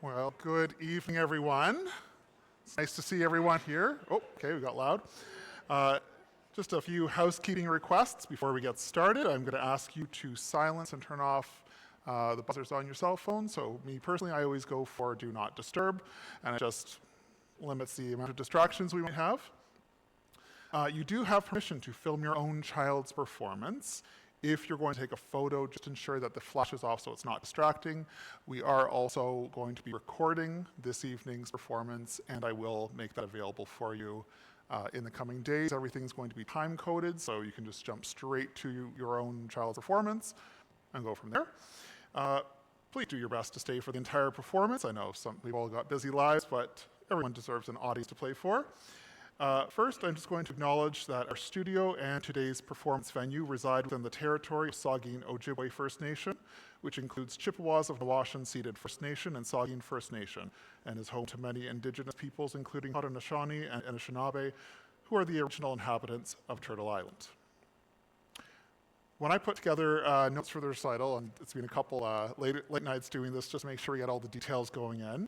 Well, good evening, everyone. It's nice to see everyone here. Oh, okay, we got loud. Uh, just a few housekeeping requests before we get started. I'm going to ask you to silence and turn off the buzzers on your cell phone. So me personally, I always go for do not disturb, and it just limits the amount of distractions we might have. You do have permission to film your own child's performance. If you're going to take a photo, just ensure that the flash is off so it's not distracting. We are also going to be recording this evening's performance, and I will make that available for you in the coming days. Everything's going to be time-coded, so you can just jump straight to your own child's performance and go from there. Please do your best to stay for the entire performance. I know we've all got busy lives, but everyone deserves an audience to play for. First, I'm just going to acknowledge that our studio and today's performance venue reside within the territory of Saugeen Ojibwe First Nation, which includes Chippewas of the Nawashan-Ceded First Nation and Saugeen First Nation, and is home to many Indigenous peoples, including Haudenosaunee and Anishinaabe, who are the original inhabitants of Turtle Island. When I put together notes for the recital, and it's been a couple late nights doing this just to make sure we get all the details going in,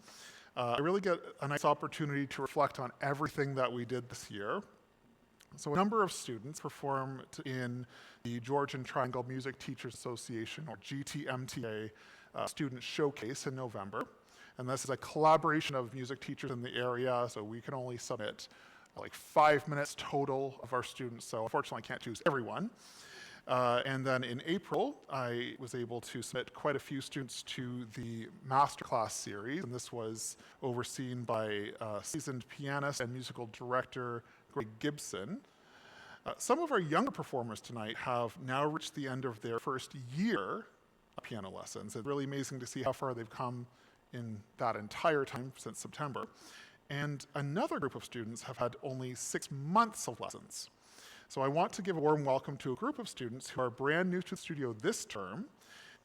I really get a nice opportunity to reflect on everything that we did this year. So a number of students performed in the Georgian Triangle Music Teachers Association, or GTMTA, Student Showcase in November. And this is a collaboration of music teachers in the area, so we can only submit like 5 minutes total of our students, so unfortunately I can't choose everyone. And then in April, I was able to submit quite a few students to the masterclass series, and this was overseen by seasoned pianist and musical director Greg Gibson. Some of our younger performers tonight have now reached the end of their first year of piano lessons. It's really amazing to see how far they've come in that entire time since September. And another group of students have had only 6 months of lessons. So I want to give a warm welcome to a group of students who are brand new to the studio this term.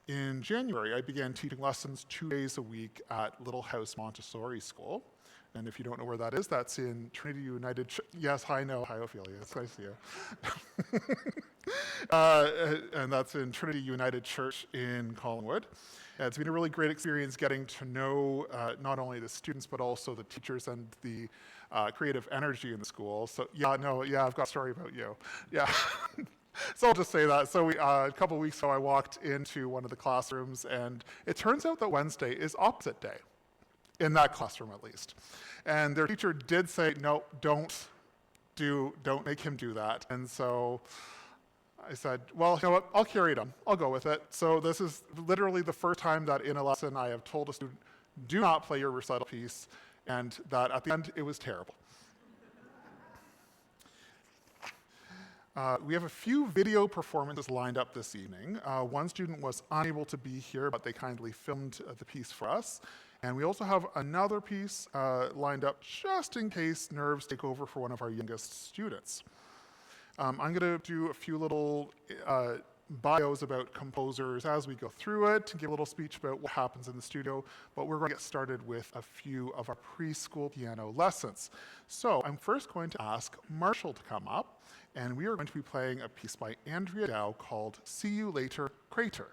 In January, I began teaching lessons 2 days a week at Little House Montessori School. And if you don't know where that is, that's in Trinity United Church. Yes, I know. Hi, Ophelia. It's nice to see you. And that's in Trinity United Church in Collingwood. It's been a really great experience getting to know not only the students, but also the teachers and the creative energy in the school. So I've got a story about you. Yeah. So I'll just say that. So a couple of weeks ago, I walked into one of the classrooms, and it turns out that Wednesday is opposite day, in that classroom at least. And their teacher did say, no, don't make him do that. And so I said, well, you know what, I'll carry it on. I'll go with it. So this is literally the first time that in a lesson I have told a student, do not play your recital piece, and that at the end it was terrible. We have a few video performances lined up this evening. One student was unable to be here, but they kindly filmed the piece for us. And we also have another piece lined up just in case nerves take over for one of our youngest students. I'm going to do a few little bios about composers as we go through it, and give a little speech about what happens in the studio, but we're going to get started with a few of our preschool piano lessons. So I'm first going to ask Marshall to come up, and we are going to be playing a piece by Andrea Dow called See You Later, Crater.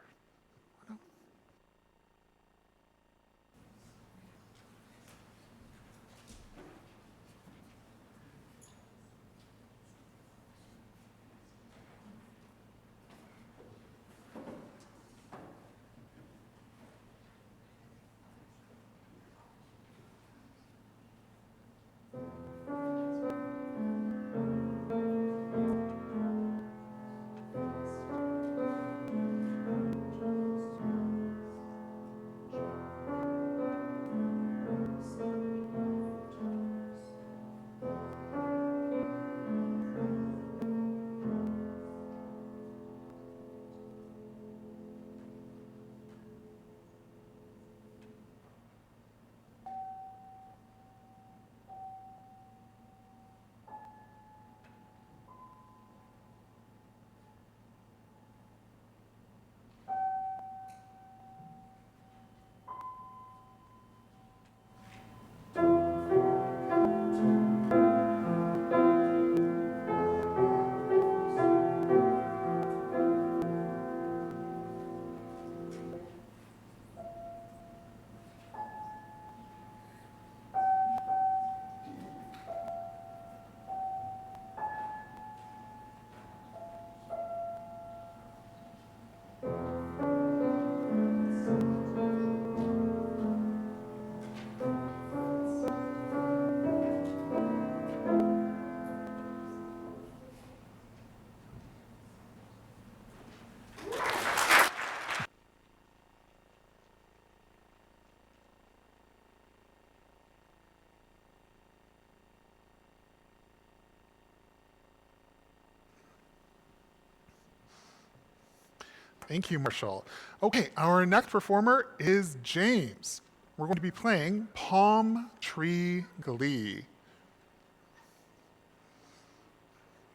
Thank you, Marshall. Okay, our next performer is James. We're going to be playing Palm Tree Glee.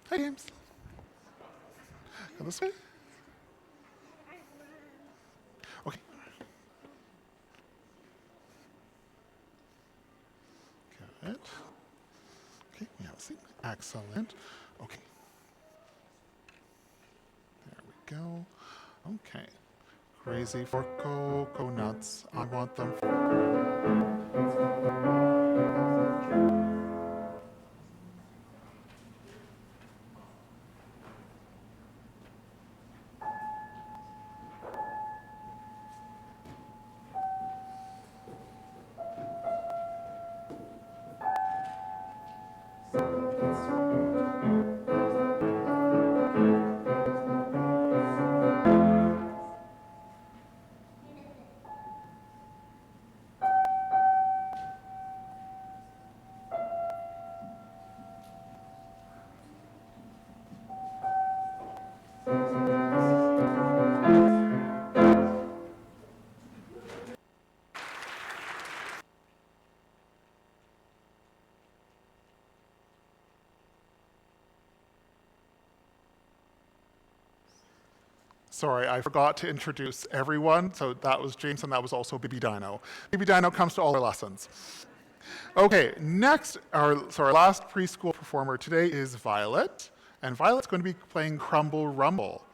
Hi, James. Go this way. Okay. Good. Okay, we have a seat. Excellent. Okay. There we go. Okay. Crazy for coconuts. I want them. Sorry, I forgot to introduce everyone. So that was James, and that was also Baby Dino. Baby Dino comes to all our lessons. Okay, next, our last preschool performer today is Violet, and Violet's going to be playing Crumble Rumble.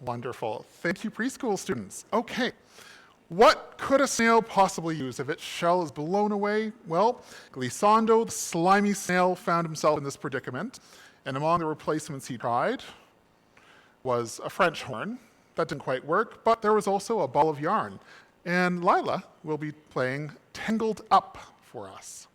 Wonderful. Thank you, preschool students. Okay, what could a snail possibly use if its shell is blown away? Well, Glissando, the slimy snail, found himself in this predicament, and among the replacements he tried was a French horn. That didn't quite work, but there was also a ball of yarn. And Lila will be playing Tangled Up for us.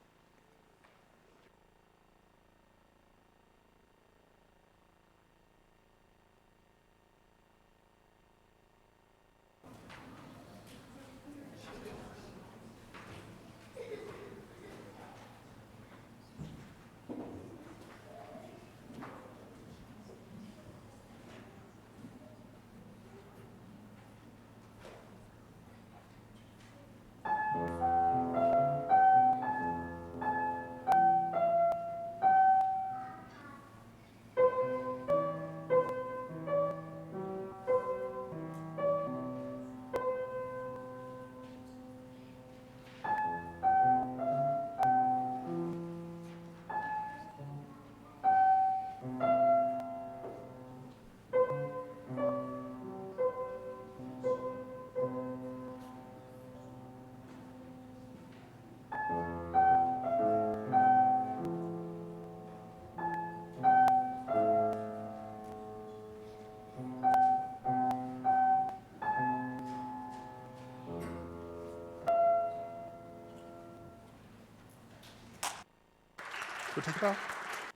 Go take it off.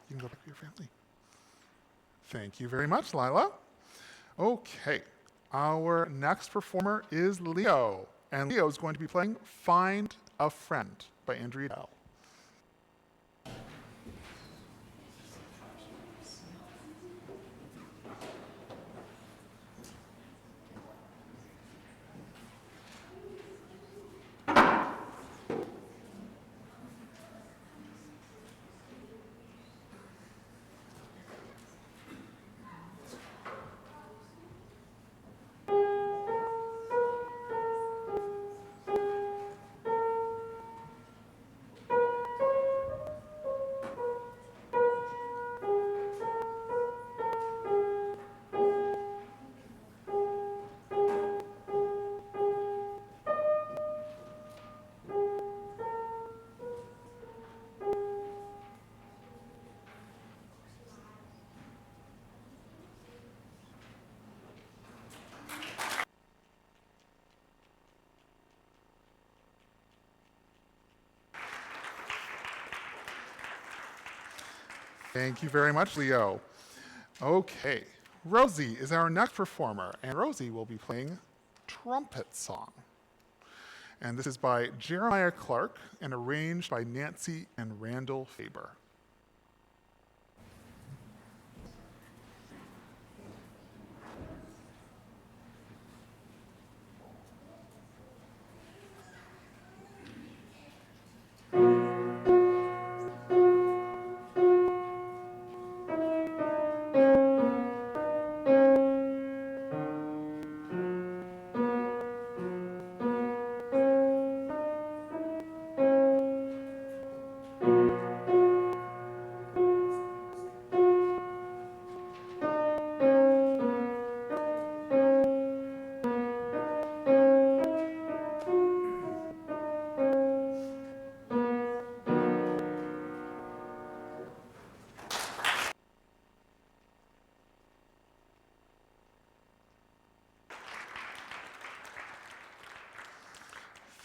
You can go back to your family. Thank you very much, Lila. Okay, our next performer is Leo, and Leo is going to be playing Find a Friend by Andrea Dell. Thank you very much, Leo. Okay, Rosie is our next performer, and Rosie will be playing Trumpet Song. And this is by Jeremiah Clark and arranged by Nancy and Randall Faber.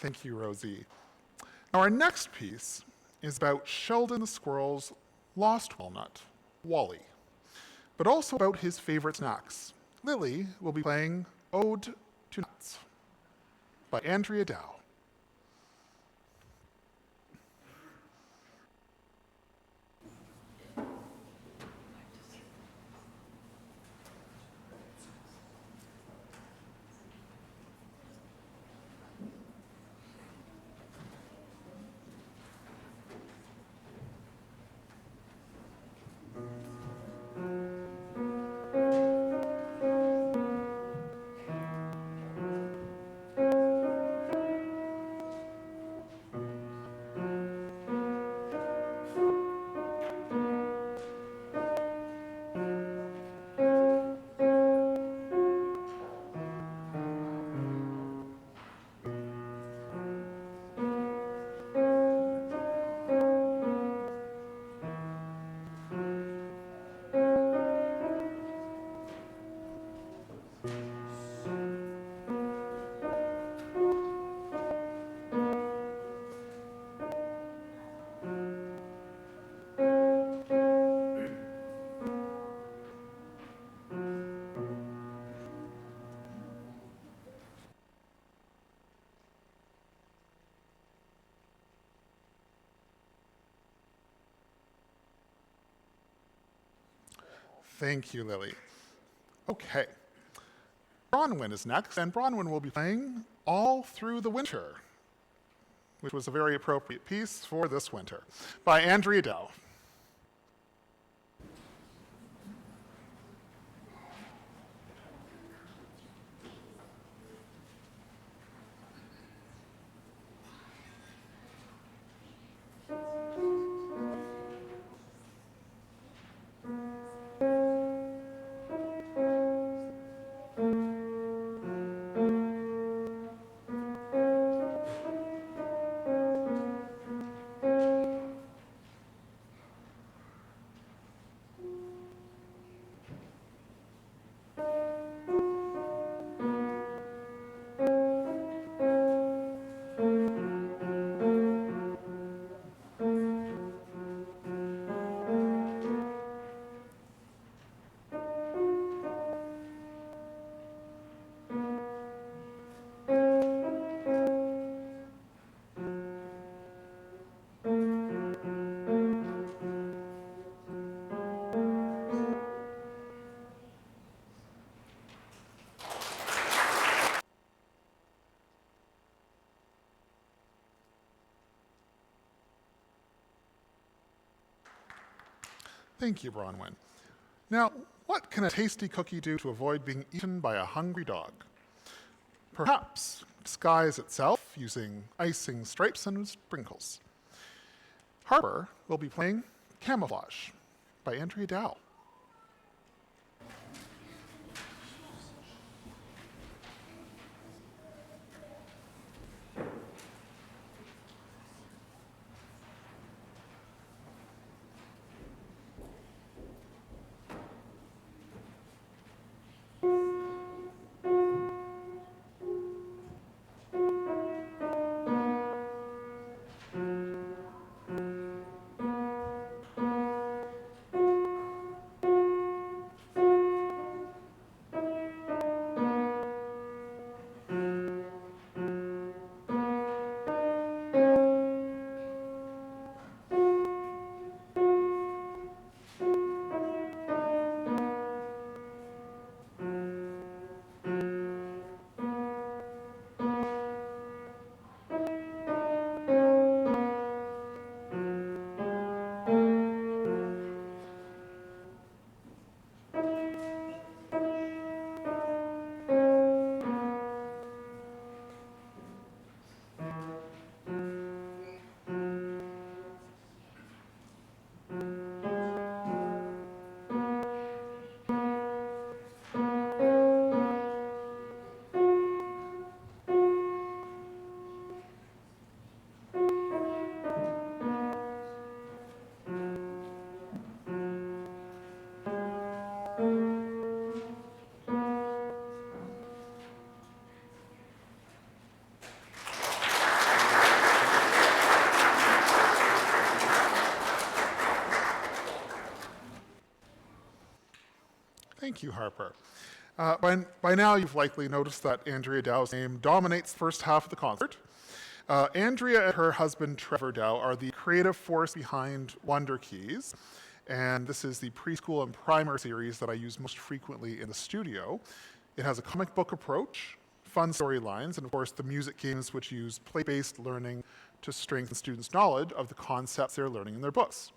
Thank you, Rosie. Now, our next piece is about Sheldon the Squirrel's lost walnut, Wally, but also about his favorite snacks. Lily will be playing Ode to Nuts by Andrea Dow. Thank you, Lily. Okay. Bronwyn is next, and Bronwyn will be playing All Through the Winter, which was a very appropriate piece for this winter, by Andrea Dow. Thank you, Bronwyn. Now, what can a tasty cookie do to avoid being eaten by a hungry dog? Perhaps disguise itself using icing, stripes, and sprinkles. Harper will be playing Camouflage by Andrea Dow. Thank you, Harper. By now, you've likely noticed that Andrea Dow's name dominates the first half of the concert. Andrea and her husband, Trevor Dow, are the creative force behind Wonder Keys, and this is the preschool and primer series that I use most frequently in the studio. It has a comic book approach, fun storylines, and of course the music games which use play-based learning to strengthen students' knowledge of the concepts they're learning in their books.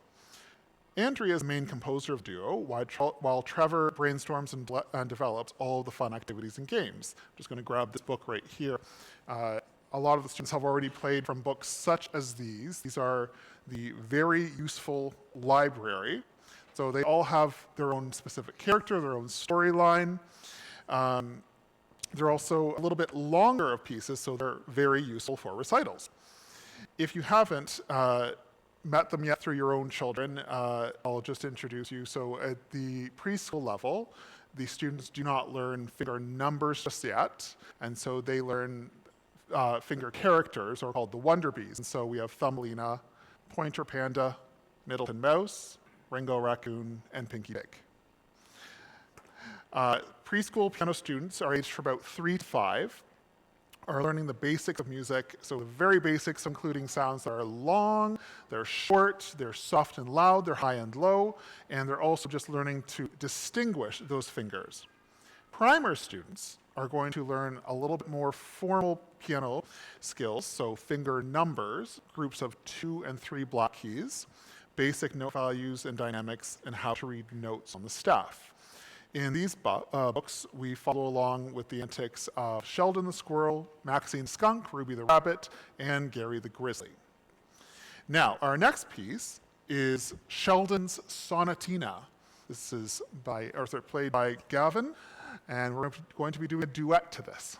Andrea is the main composer of the duo, while Trevor brainstorms and develops all the fun activities and games. I'm just going to grab this book right here. A lot of the students have already played from books such as these. These are the very useful library. So they all have their own specific character, their own storyline. They're also a little bit longer of pieces, so they're very useful for recitals. If you haven't met them yet through your own children, I'll just introduce you. So at the preschool level, the students do not learn finger numbers just yet, and so they learn finger characters, or called the Wonder Bees. And so we have Thumbelina, Pointer Panda, Middleton Mouse, Ringo Raccoon, and Pinky Pig. Preschool piano students are aged from about 3 to 5. are learning the basics of music, so the very basics, including sounds that are long, they're short, they're soft and loud, they're high and low, and they're also just learning to distinguish those fingers. Primer students are going to learn a little bit more formal piano skills, so finger numbers, groups of 2 and 3 block keys, basic note values and dynamics, and how to read notes on the staff. In these books, we follow along with the antics of Sheldon the Squirrel, Maxine the Skunk, Ruby the Rabbit, and Gary the Grizzly. Now, our next piece is Sheldon's Sonatina. This is played by Gavin, and we're going to be doing a duet to this.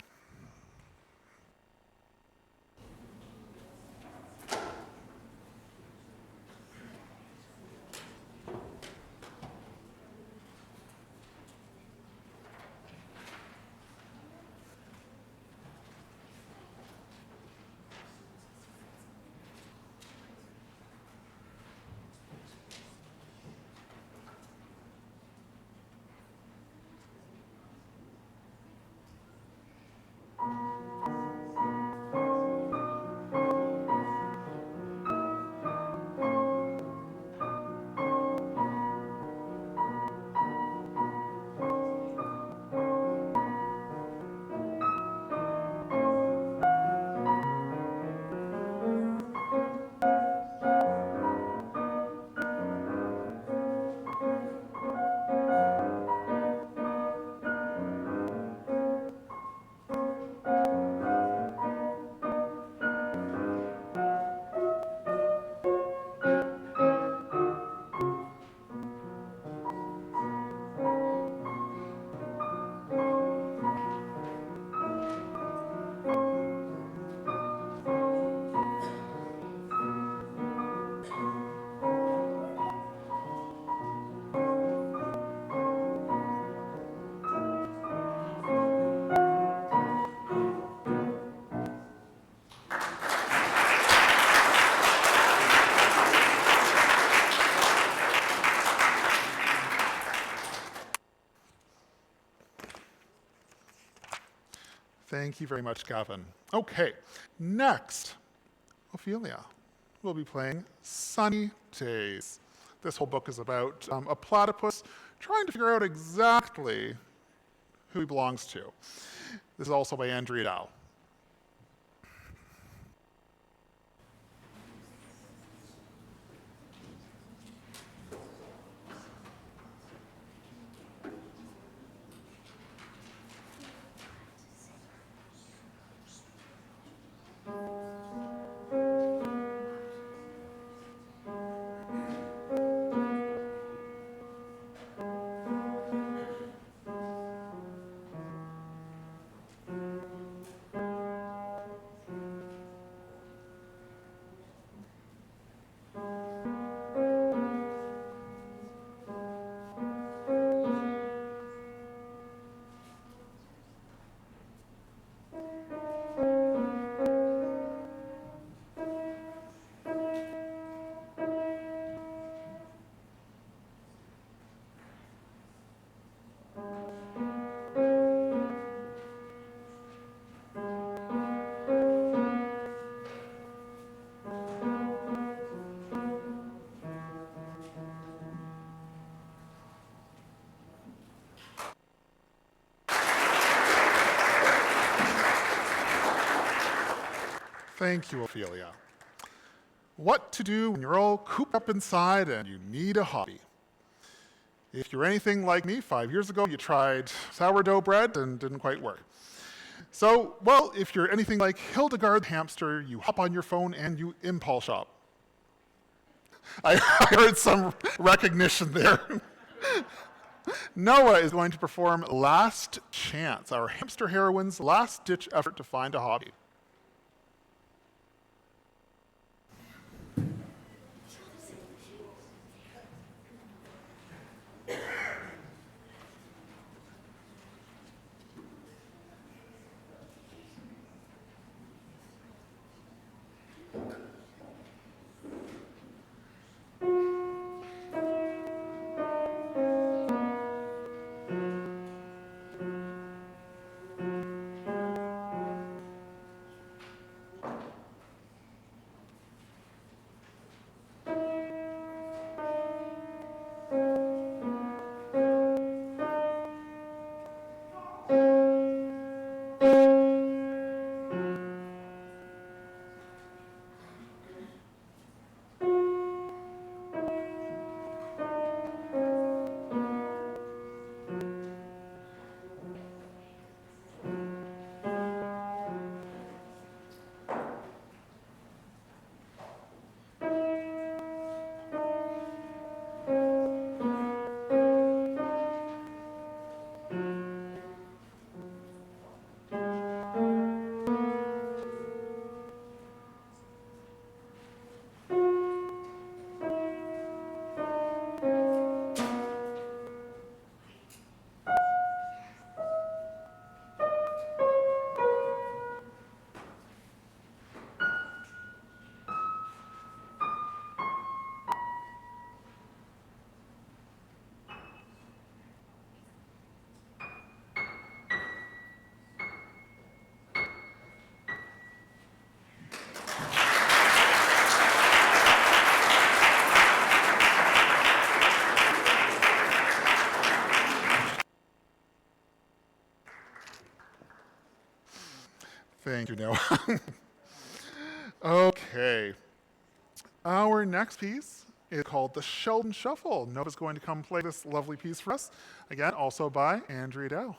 Thank you very much, Gavin. Okay, next, Ophelia will be playing Sunny Days. This whole book is about a platypus trying to figure out exactly who he belongs to. This is also by Andrea Dow. Thank you, Ophelia. What to do when you're all cooped up inside and you need a hobby? If you're anything like me, 5 years ago, you tried sourdough bread and didn't quite work. So, well, if you're anything like Hildegard the hamster, you hop on your phone and you impulse shop. I heard some recognition there. Noah is going to perform Last Chance, our hamster heroine's last-ditch effort to find a hobby. Thank you, Noah. Okay. Our next piece is called the Sheldon Shuffle. Nova's going to come play this lovely piece for us. Again, also by Andrea Dow.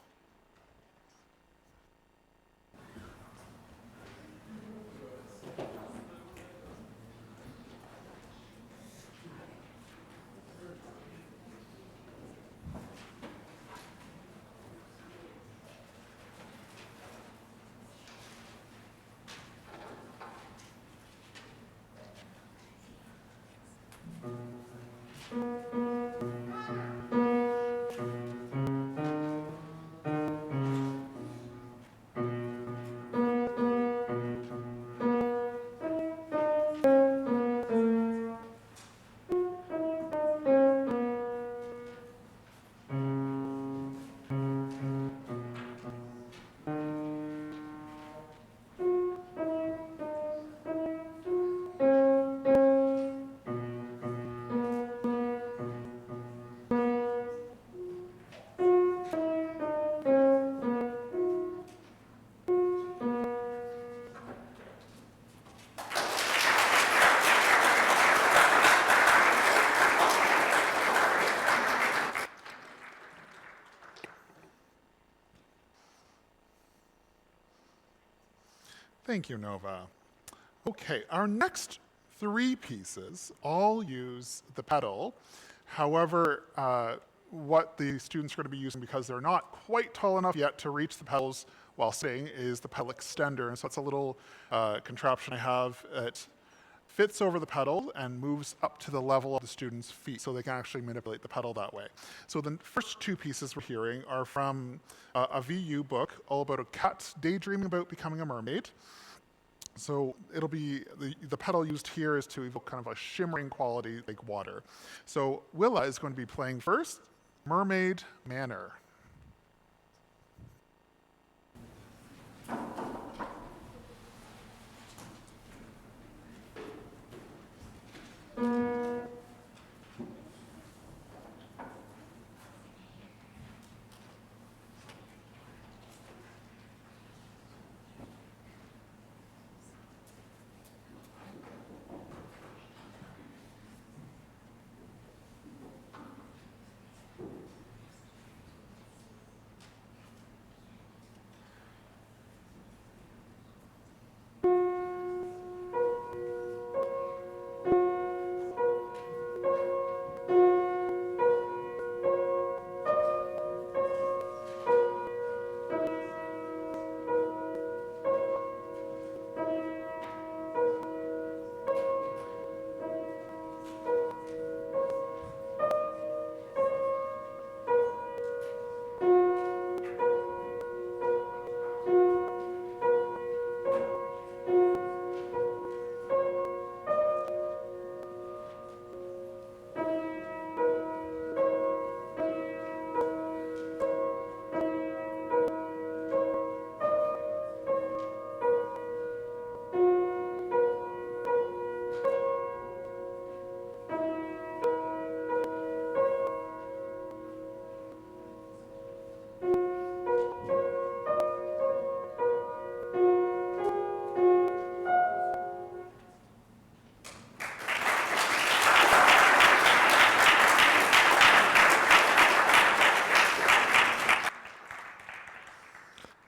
Thank you, Nova. Okay, our next three pieces all use the pedal. However, what the students are going to be using, because they're not quite tall enough yet to reach the pedals while sitting, is the pedal extender. And so it's a little contraption I have. It fits over the pedal and moves up to the level of the student's feet so they can actually manipulate the pedal that way. So the first two pieces we're hearing are from a VU book all about a cat daydreaming about becoming a mermaid. So it'll be, the pedal used here is to evoke kind of a shimmering quality like water. So Willa is going to be playing first, Mermaid Manor.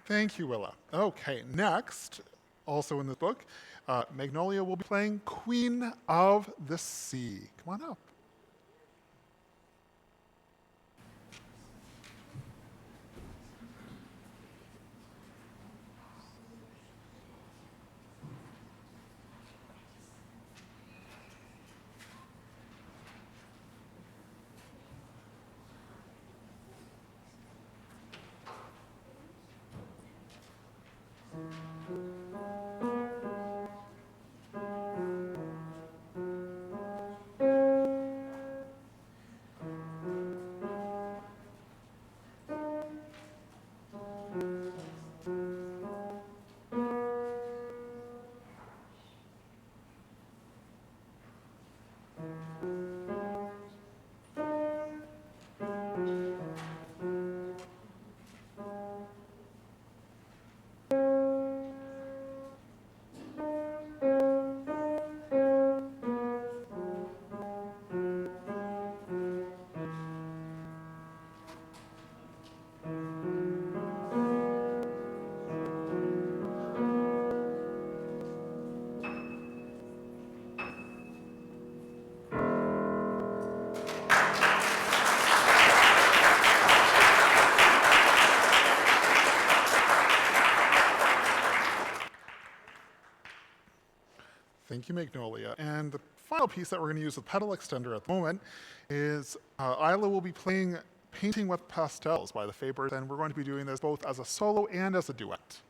Thank you, Willa. Okay, next, also in this book, Magnolia will be playing Queen of the Sea. Come on up. Thank you, Magnolia. And the final piece that we're going to use with pedal extender at the moment is Isla will be playing Painting with Pastels by the Fabers, and we're going to be doing this both as a solo and as a duet.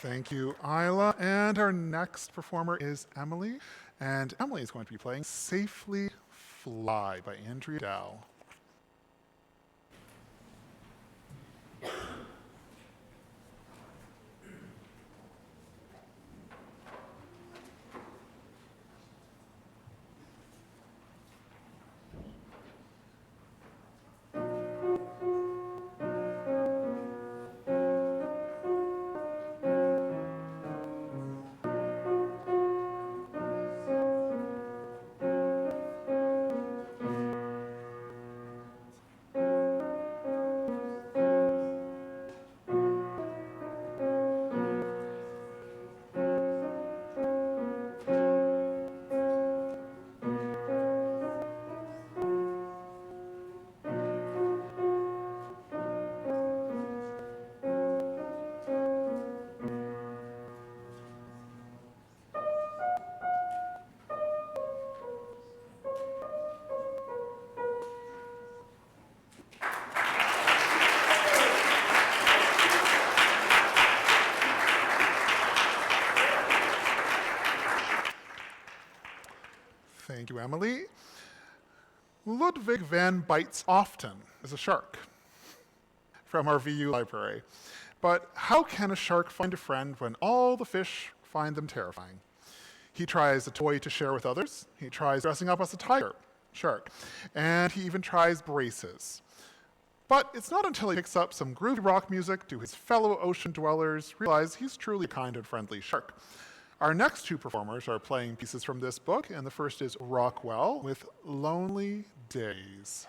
Thank you, Isla. And our next performer is Emily. And Emily is going to be playing Safely Fly by Andrea Dow. Thank you, Emily. Ludwig van Bites Often is a shark from our VU library. But how can a shark find a friend when all the fish find them terrifying? He tries a toy to share with others. He tries dressing up as a tiger shark. And he even tries braces. But it's not until he picks up some groovy rock music do his fellow ocean dwellers realize he's truly a kind and friendly shark. Our next two performers are playing pieces from this book, and the first is Rockwell with Lonely Days.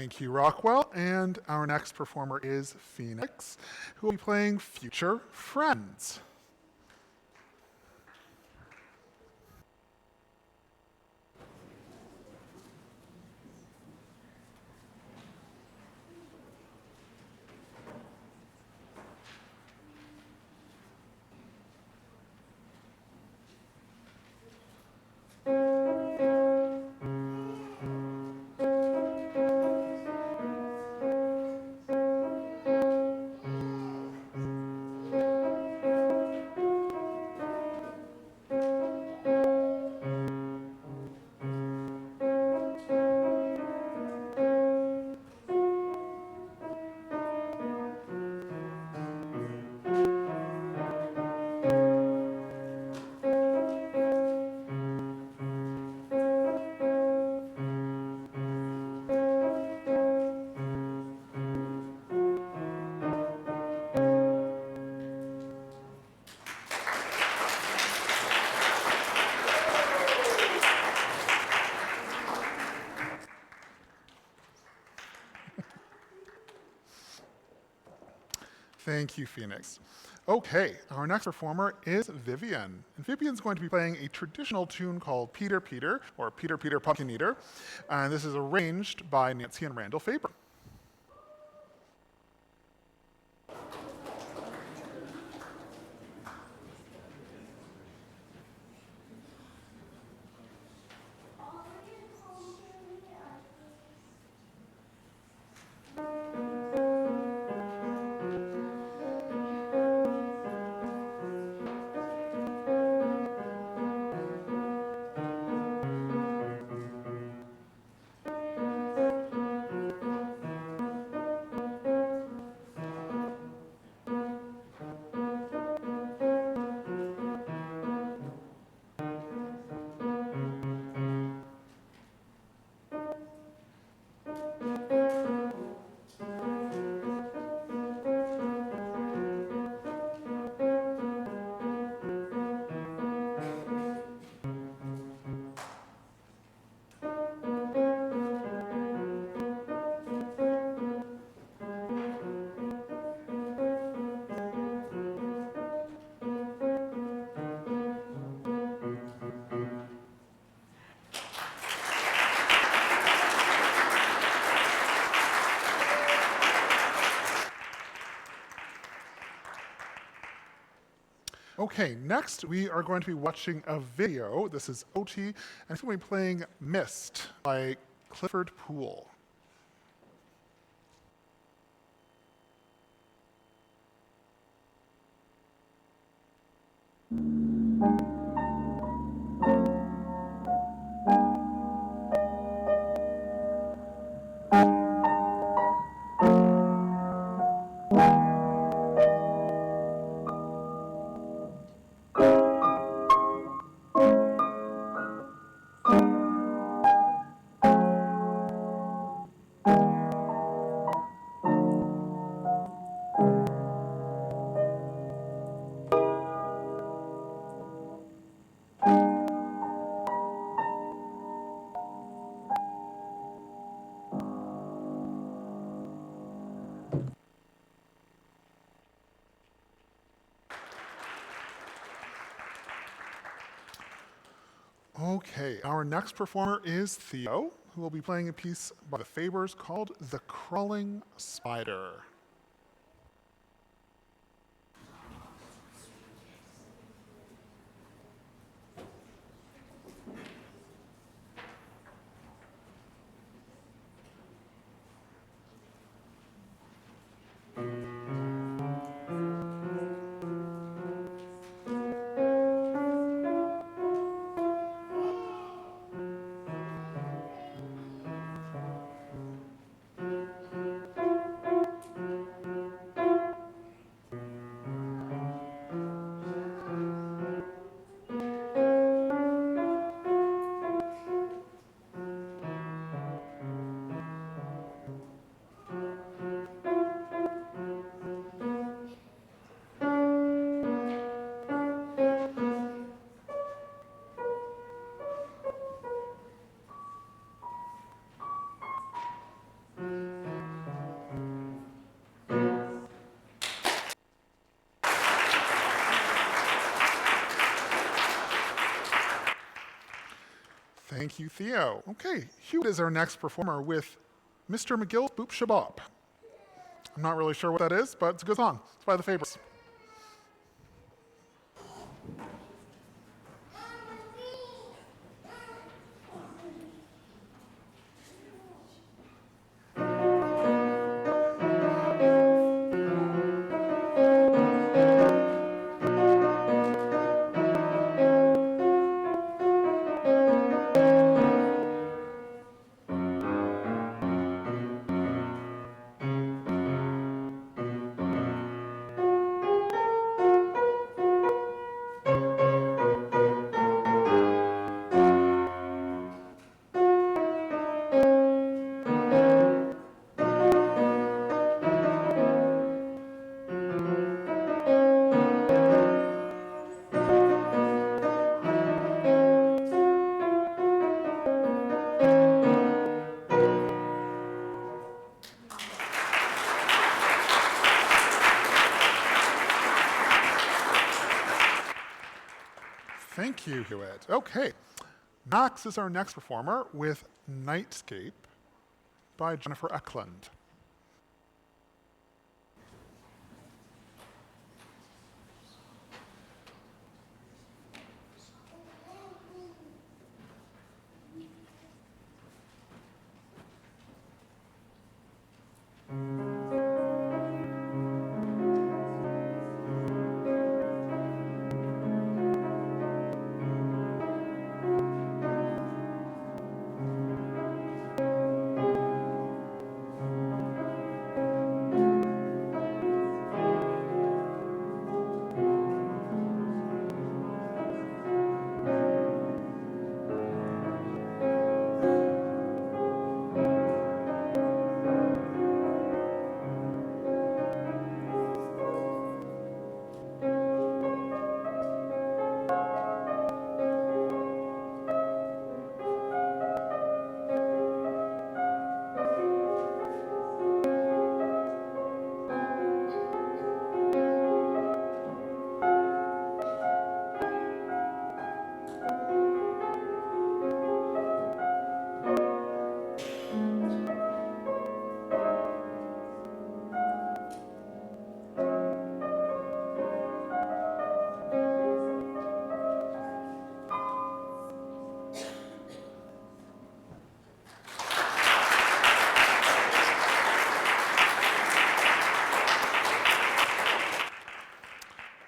Thank you, Rockwell. And our next performer is Phoenix, who will be playing Future Friends. Thank you, Phoenix. Okay, our next performer is Vivian. And Vivian's going to be playing a traditional tune called Peter Peter, or Peter Peter Pumpkin Eater. And this is arranged by Nancy and Randall Faber. Okay, next we are going to be watching a video. This is OT, and it's going to be playing Mist by Clifford Poole. Okay, our next performer is Theo, who will be playing a piece by the Fabers called The Crawling Spider. Thank you, Theo. Okay, Hewitt is our next performer with Mr. McGill's Boop Shabop. I'm not really sure what that is, but it's a good song. It's by the Fabers. Thank you, Hewitt. Okay, Max is our next performer with Nightscape by Jennifer Eklund.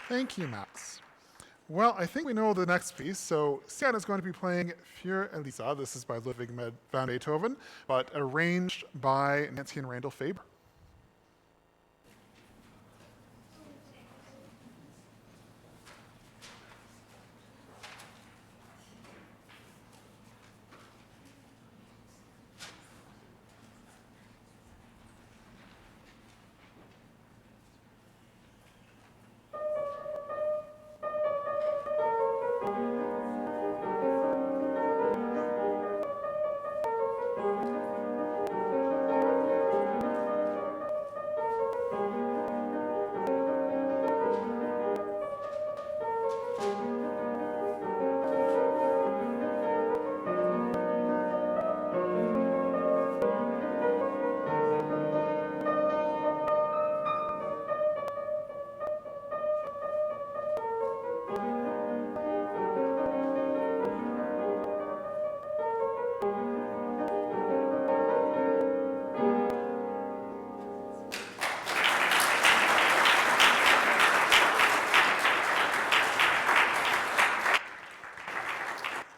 Thank you, Max. Well, I think we know the next piece. So Sian is going to be playing Für Elisa. This is by Ludwig van Beethoven, but arranged by Nancy and Randall Faber.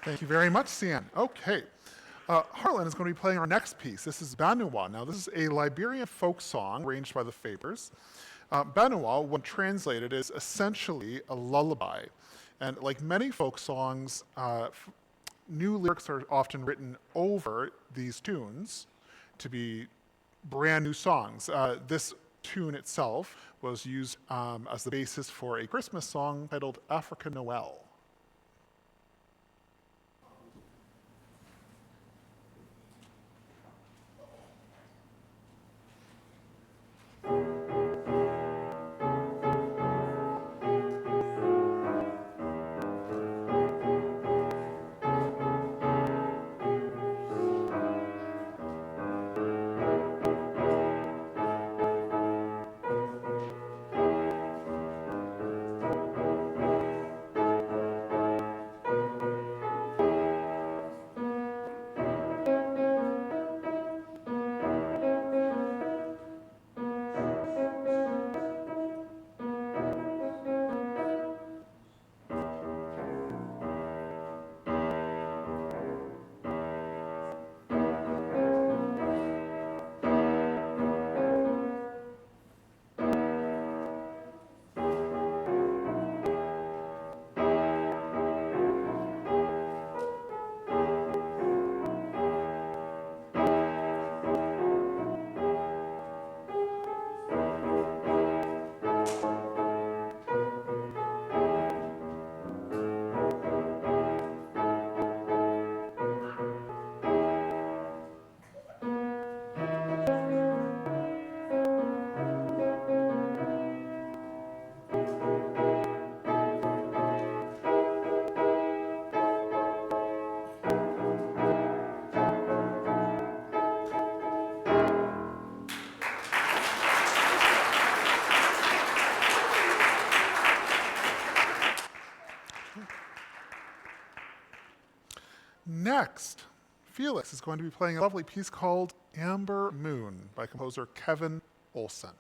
Thank you very much, Sian. Okay. Harlan is going to be playing our next piece. This is Banua. Now, this is a Liberian folk song arranged by the Fabers. Banua, when translated, is essentially a lullaby. And like many folk songs, new lyrics are often written over these tunes to be brand new songs. This tune itself was used as the basis for a Christmas song titled Africa Noel. Next, Felix is going to be playing a lovely piece called Amber Moon by composer Kevin Olson.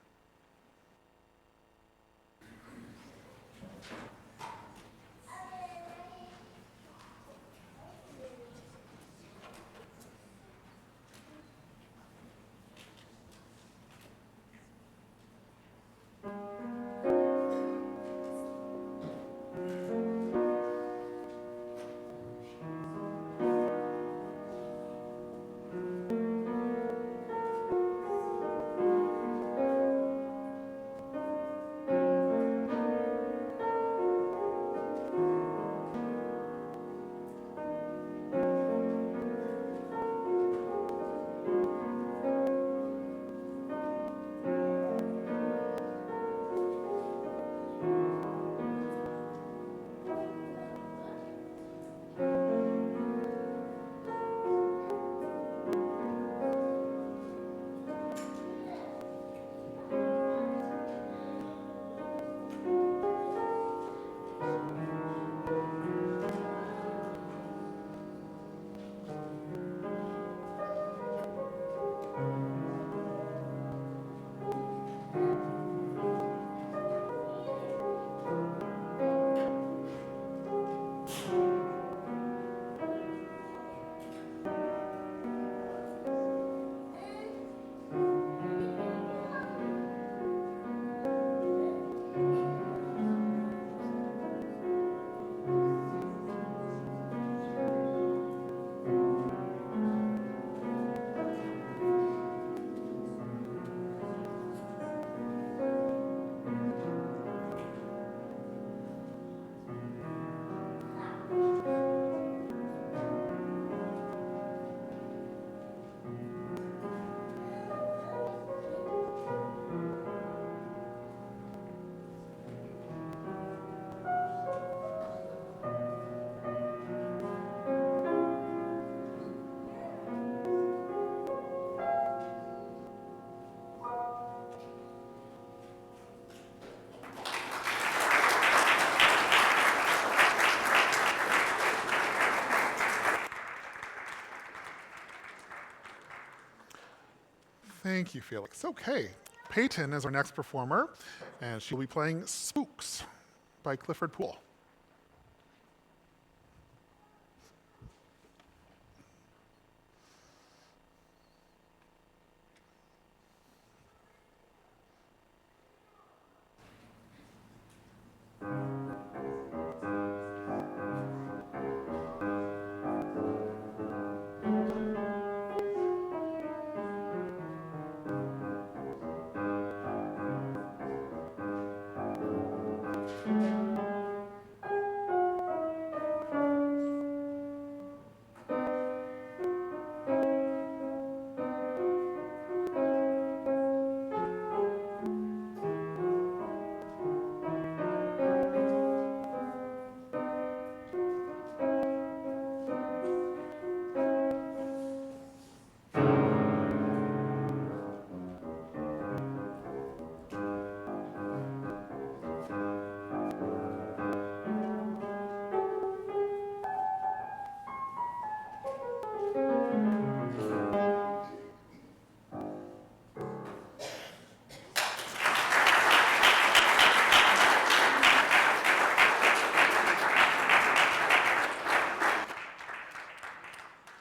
Thank you, Felix. Okay, Peyton is our next performer, and she'll be playing Spooks by Clifford Poole.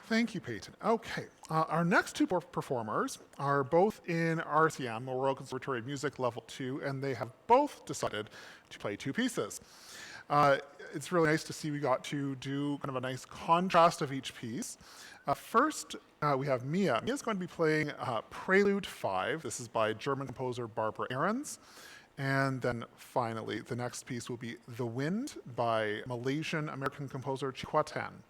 Thank you, Peyton. Okay, our next two performers are both in RCM, or Royal Conservatory of Music Level 2, and they have both decided to play two pieces. It's really nice to see we got to do kind of a nice contrast of each piece. First, we have Mia. Mia's going to be playing Prelude 5. This is by German composer Barbara Ahrens. And then finally, the next piece will be The Wind by Malaysian-American composer Chikwa Tan.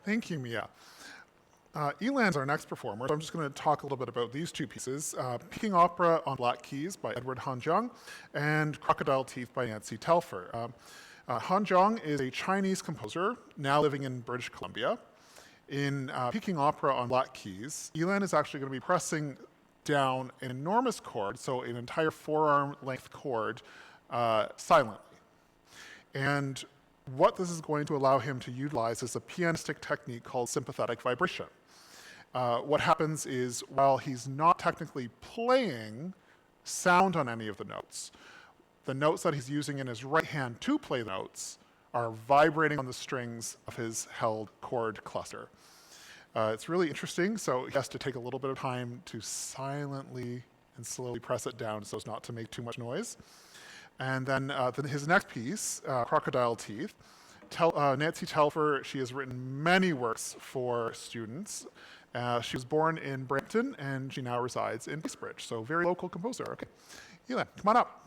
Thank you, Mia. Elan's our next performer, so I'm just going to talk a little bit about these two pieces. Peking Opera on Black Keys by Edward Hanjiang and Crocodile Teeth by Nancy Telfer. Hanjiang is a Chinese composer now living in British Columbia. In Peking Opera on Black Keys, Elan is actually going to be pressing down an enormous chord, so an entire forearm length chord, silently. And what this is going to allow him to utilize is a pianistic technique called sympathetic vibration. What happens is, while he's not technically playing sound on any of the notes that he's using in his right hand to play the notes are vibrating on the strings of his held chord cluster. It's really interesting, so he has to take a little bit of time to silently and slowly press it down so as not to make too much noise. And then his next piece, Crocodile Teeth, Nancy Telfer, she has written many works for students. She was born in Brampton, and she now resides in Bracebridge, so very local composer. Okay, Elan, come on up.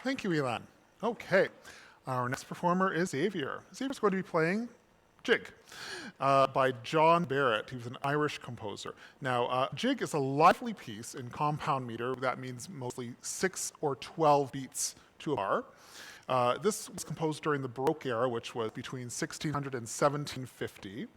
Thank you, Elan. Okay, our next performer is Xavier. Xavier's going to be playing Jig by John Barrett. He was an Irish composer. Now, Jig is a lively piece in compound meter. That means mostly 6 or 12 beats to a bar. This was composed during the Baroque era, which was between 1600 and 1750.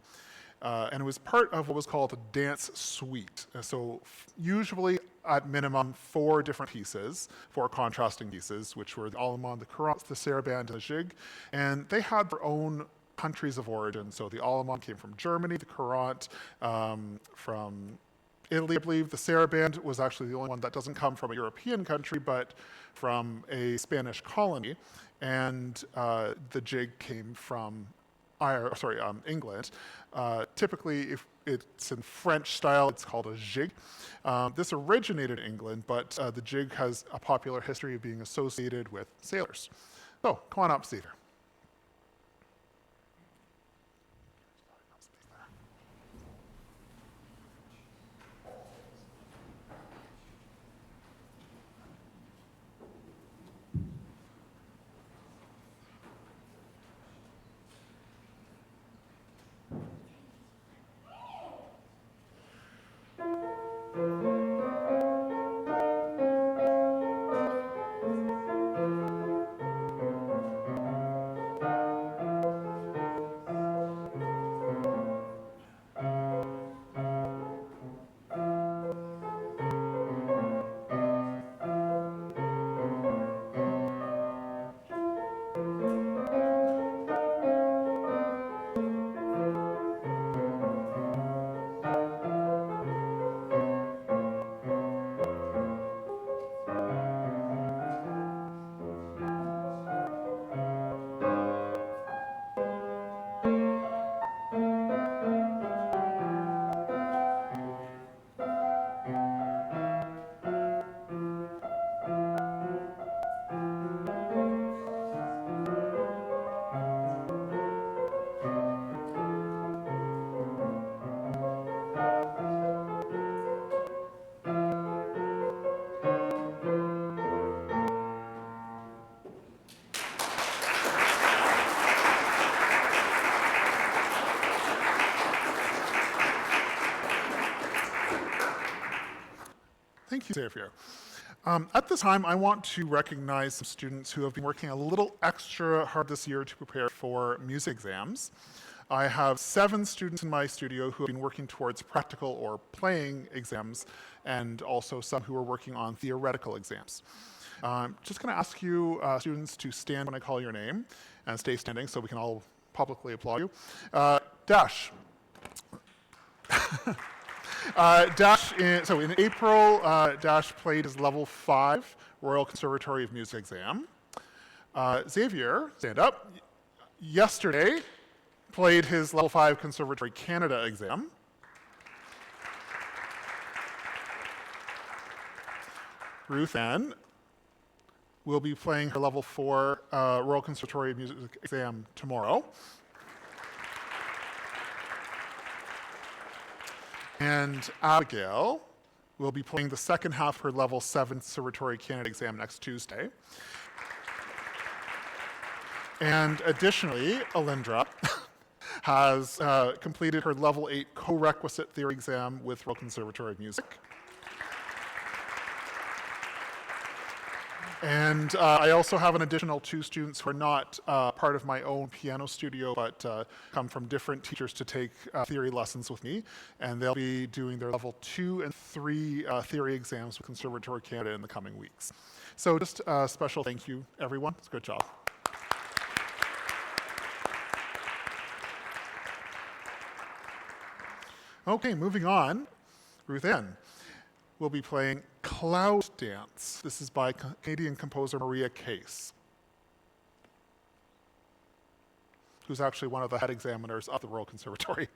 And it was part of what was called a dance suite. So usually, at minimum, 4 different pieces, 4 contrasting pieces, which were the allemande, the courant, the sarabande, and the jig. And they had their own countries of origin. So the allemande came from Germany, the courant from Italy, I believe. The sarabande was actually the only one that doesn't come from a European country, but from a Spanish colony. And the jig came from England. Typically, if it's in French style, it's called a jig. This originated in England, but the jig has a popular history of being associated with sailors. So, come on up, Cedar. Thank you, Xavier. At this time, I want to recognize some students who have been working a little extra hard this year to prepare for music exams. I have 7 students in my studio who have been working towards practical or playing exams, and also some who are working on theoretical exams. Just going to ask you students to stand when I call your name, and stay standing so we can all publicly applaud you. Dash. So in April, Dash played his level 5 Royal Conservatory of Music exam. Xavier, stand up. Yesterday, played his level 5 Conservatory Canada exam. Ruth Ann will be playing her level 4 Royal Conservatory of Music exam tomorrow. And Abigail will be playing the second half of her level 7 Conservatory Canada exam next Tuesday. And additionally, Alindra has completed her level 8 co-requisite theory exam with Royal Conservatory of Music. And I also have an additional 2 students who are not part of my own piano studio, but come from different teachers to take theory lessons with me. And they'll be doing their level 2 and 3 theory exams with Conservatory Canada in the coming weeks. So just a special thank you, everyone. It's a good job. Okay, moving on. Ruth Ann will be playing Cloud Dance. This is by Canadian composer Maria Case, who's actually one of the head examiners of the Royal Conservatory.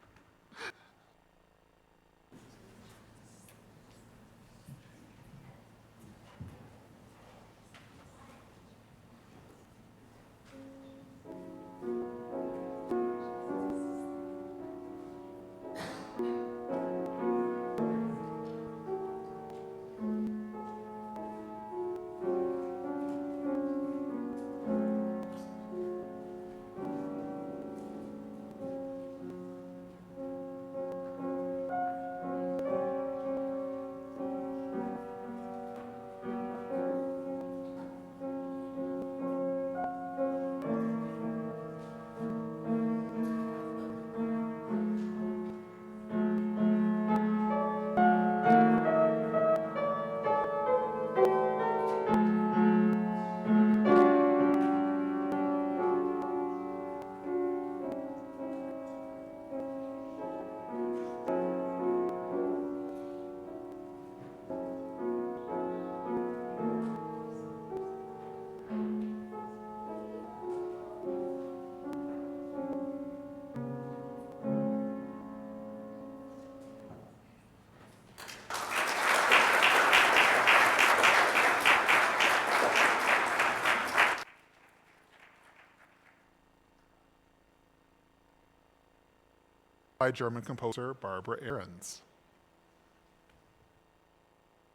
By German composer Barbara Ahrens.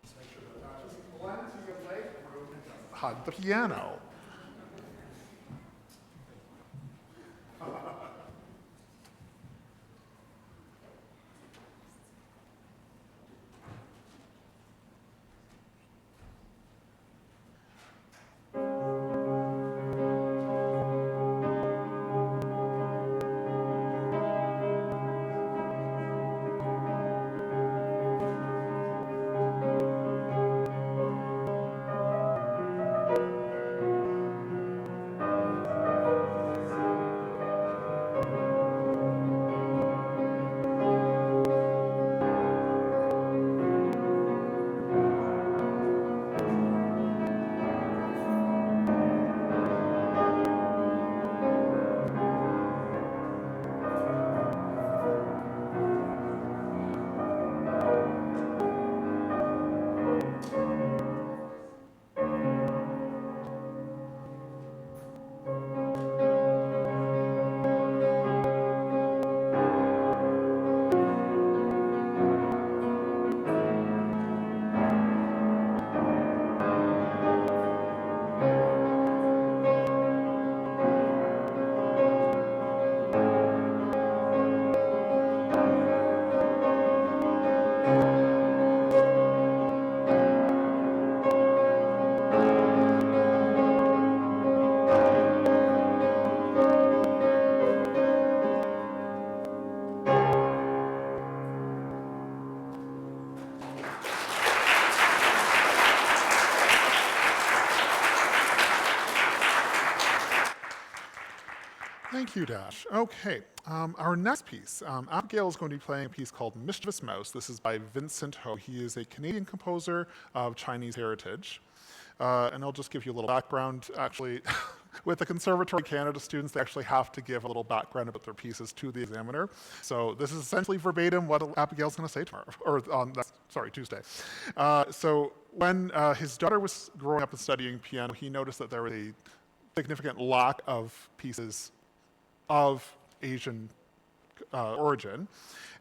Just make sure that just blend to your leg, hug the piano. Thank you, Dash. Okay, our next piece. Abigail is going to be playing a piece called Mischievous Mouse. This is by Vincent Ho. He is a Canadian composer of Chinese heritage. And I'll just give you a little background. Actually, with the Conservatory Canada students, they actually have to give a little background about their pieces to the examiner. So this is essentially verbatim what Abigail's going to say tomorrow, or on Tuesday. So when his daughter was growing up and studying piano, he noticed that there was a significant lack of pieces of Asian origin.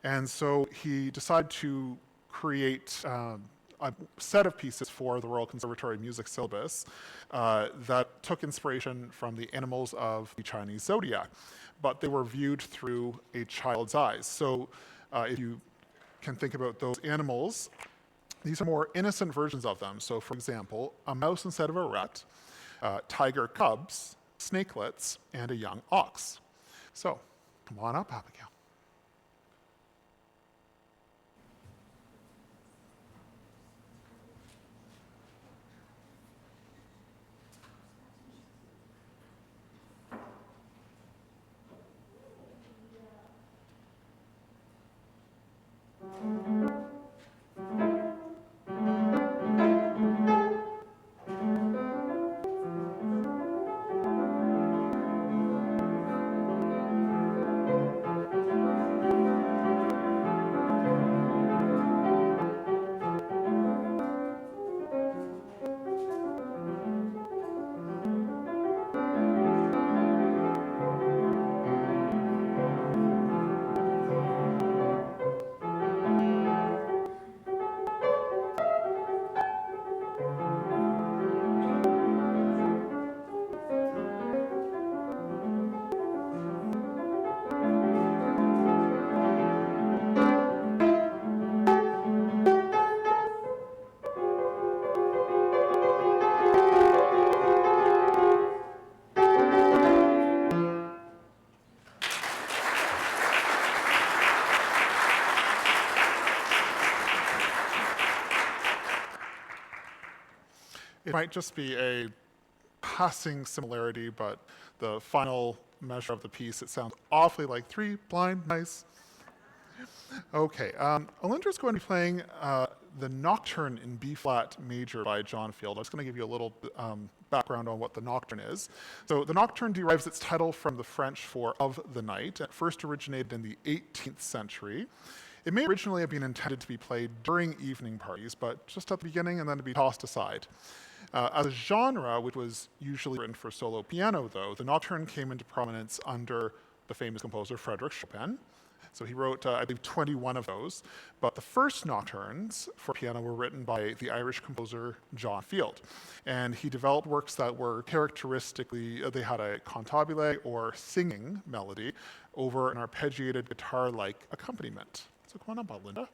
And so he decided to create a set of pieces for the Royal Conservatory Music syllabus that took inspiration from the animals of the Chinese zodiac, but they were viewed through a child's eyes. So if you can think about those animals, these are more innocent versions of them. So for example, a mouse instead of a rat, tiger cubs, snakelets, and a young ox. So come on up, Abigail. It might just be a passing similarity, but the final measure of the piece, it sounds awfully like Three Blind Mice. Okay, Alindra's going to be playing the Nocturne in B-flat major by John Field. I'm just going to give you a little background on what the Nocturne is. So the Nocturne derives its title from the French for of the night. It first originated in the 18th century. It may originally have been intended to be played during evening parties, but just at the beginning and then to be tossed aside. As a genre, which was usually written for solo piano, though, the Nocturne came into prominence under the famous composer Frédéric Chopin. So he wrote, I believe, 21 of those. But the first nocturnes for piano were written by the Irish composer John Field. And he developed works that were characteristically, they had a cantabile or singing melody over an arpeggiated guitar-like accompaniment. So come on up, Linda.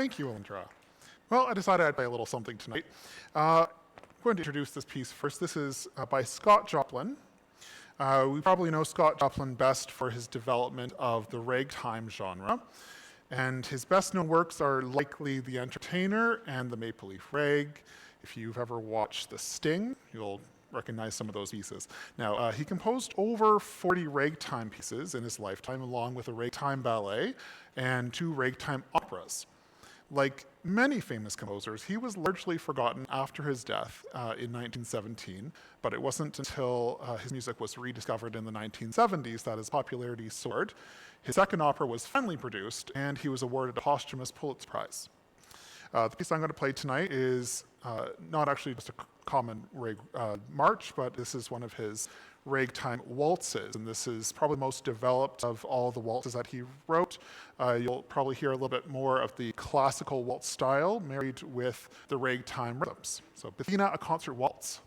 Thank you, Alindra. Well, I decided I'd play a little something tonight. I'm going to introduce this piece first. This is by Scott Joplin. We probably know Scott Joplin best for his development of the ragtime genre. And his best-known works are likely The Entertainer and The Maple Leaf Rag. If you've ever watched The Sting, you'll recognize some of those pieces. Now, he composed over 40 ragtime pieces in his lifetime, along with a ragtime ballet and 2 ragtime operas. Like many famous composers, he was largely forgotten after his death in 1917, but it wasn't until his music was rediscovered in the 1970s that his popularity soared. His second opera was finally produced, and he was awarded a posthumous Pulitzer Prize. The piece I'm going to play tonight is not actually just a common march, but this is one of his ragtime waltzes, and this is probably most developed of all the waltzes that he wrote. You'll probably hear a little bit more of the classical waltz style married with the ragtime rhythms. So Bethina, a concert waltz.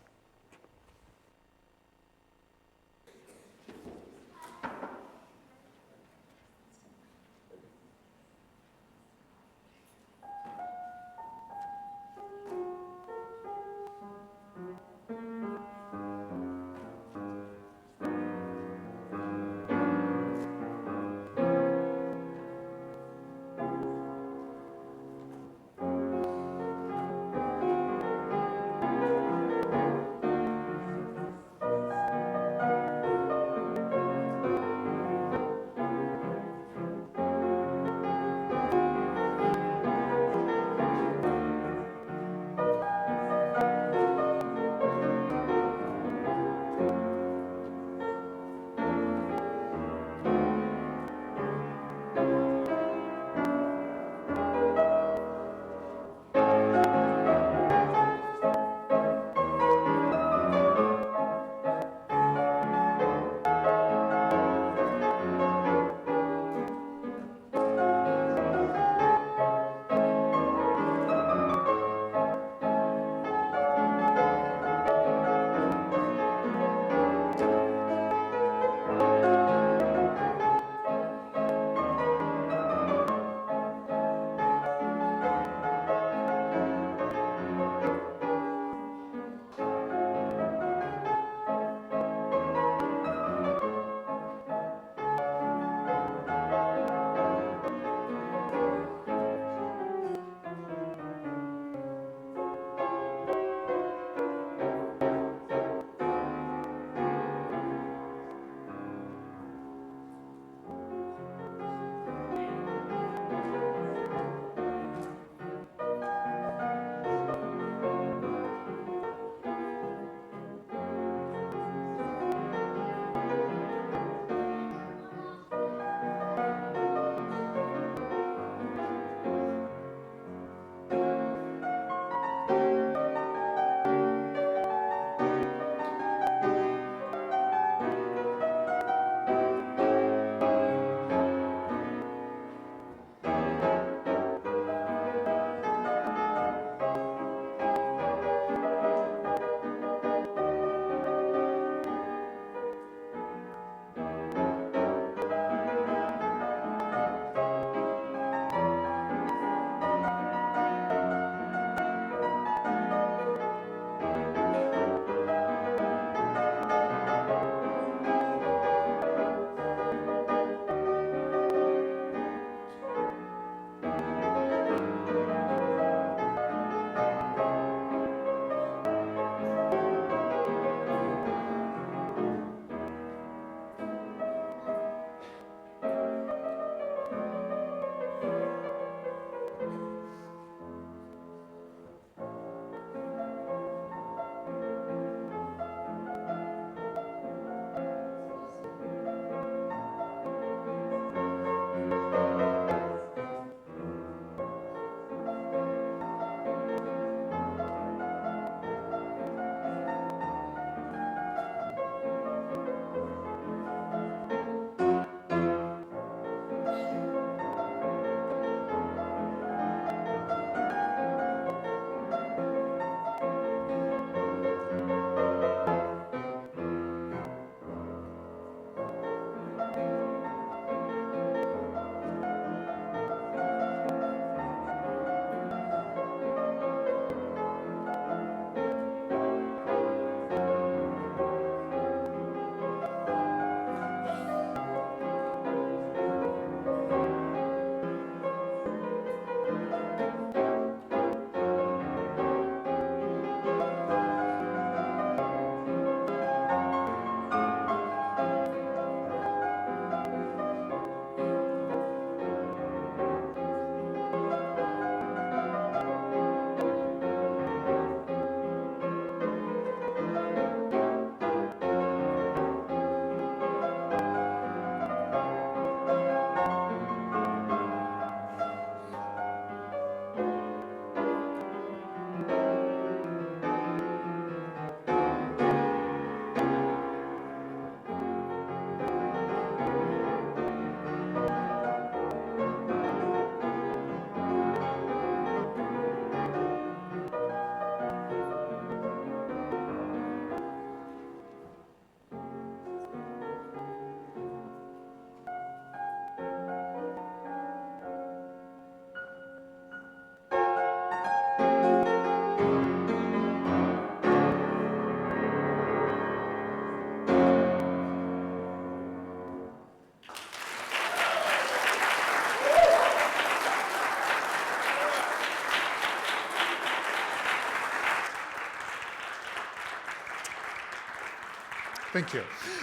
Thank you.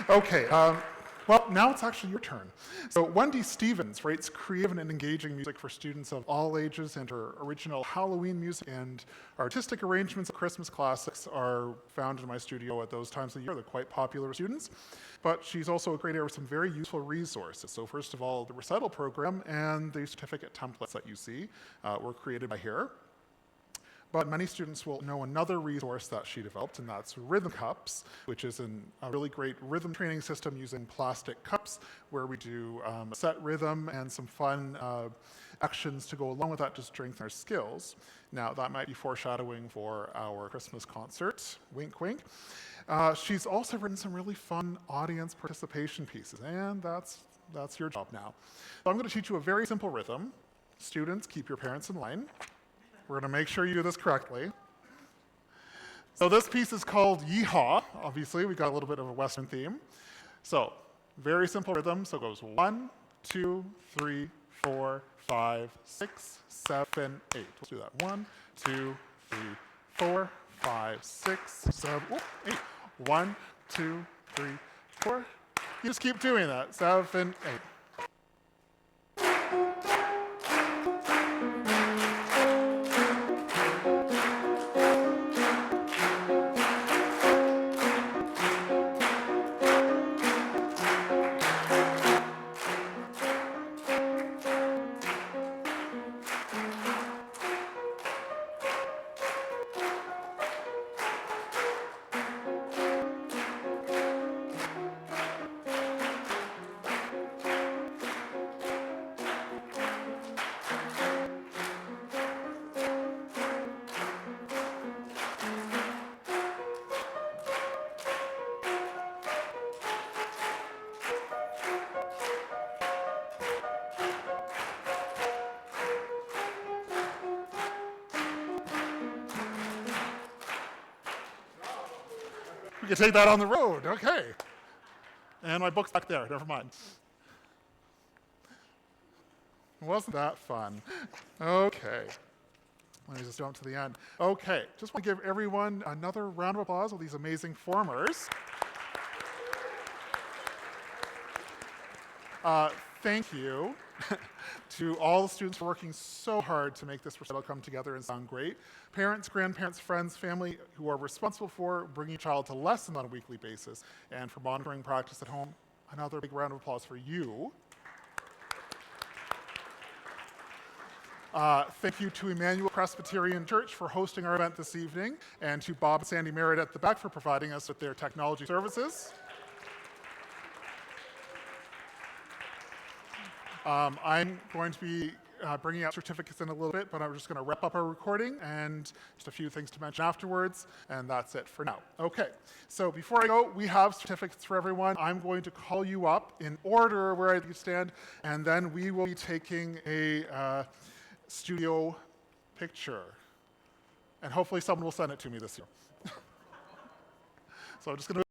Okay, well, now it's actually your turn. So Wendy Stevens writes creative and engaging music for students of all ages, and her original Halloween music and artistic arrangements of Christmas classics are found in my studio at those times of the year. They're quite popular with students. But she's also a great area with some very useful resources. So first of all, the Recital program and the certificate templates that you see were created by her. But many students will know another resource that she developed, and that's Rhythm Cups, which is a really great rhythm training system using plastic cups where we do a set rhythm and some fun actions to go along with that to strengthen our skills. Now, that might be foreshadowing for our Christmas concert, wink, wink. She's also written some really fun audience participation pieces, and that's your job now. So I'm going to teach you a very simple rhythm. Students, keep your parents in line. We're going to make sure you do this correctly. So this piece is called Yeehaw. Obviously, we got a little bit of a Western theme. So very simple rhythm. So it goes 1, 2, 3, 4, 5, 6, 7, 8. Let's do that. 1, 2, 3, 4, 5, 6, 7, 8. 1, 2, 3, 4. You just keep doing that. 7, 8. We can take that on the road, okay. And my book's back there, never mind. Wasn't that fun? Okay. Let me just jump to the end. Okay, just want to give everyone another round of applause with these amazing formers. Thank you to all the students for working so hard to make this recital come together and sound great. Parents, grandparents, friends, family who are responsible for bringing a child to lessons on a weekly basis and for monitoring practice at home. Another big round of applause for you. Thank you to Emmanuel Presbyterian Church for hosting our event this evening, and to Bob and Sandy Merritt at the back for providing us with their technology services. I'm going to be bringing out certificates in a little bit, but I'm just going to wrap up our recording and just a few things to mention afterwards, and that's it for now. Okay, so before I go, we have certificates for everyone. I'm going to call you up in order where I stand, and then we will be taking a studio picture. And hopefully someone will send it to me this year. So I'm just going to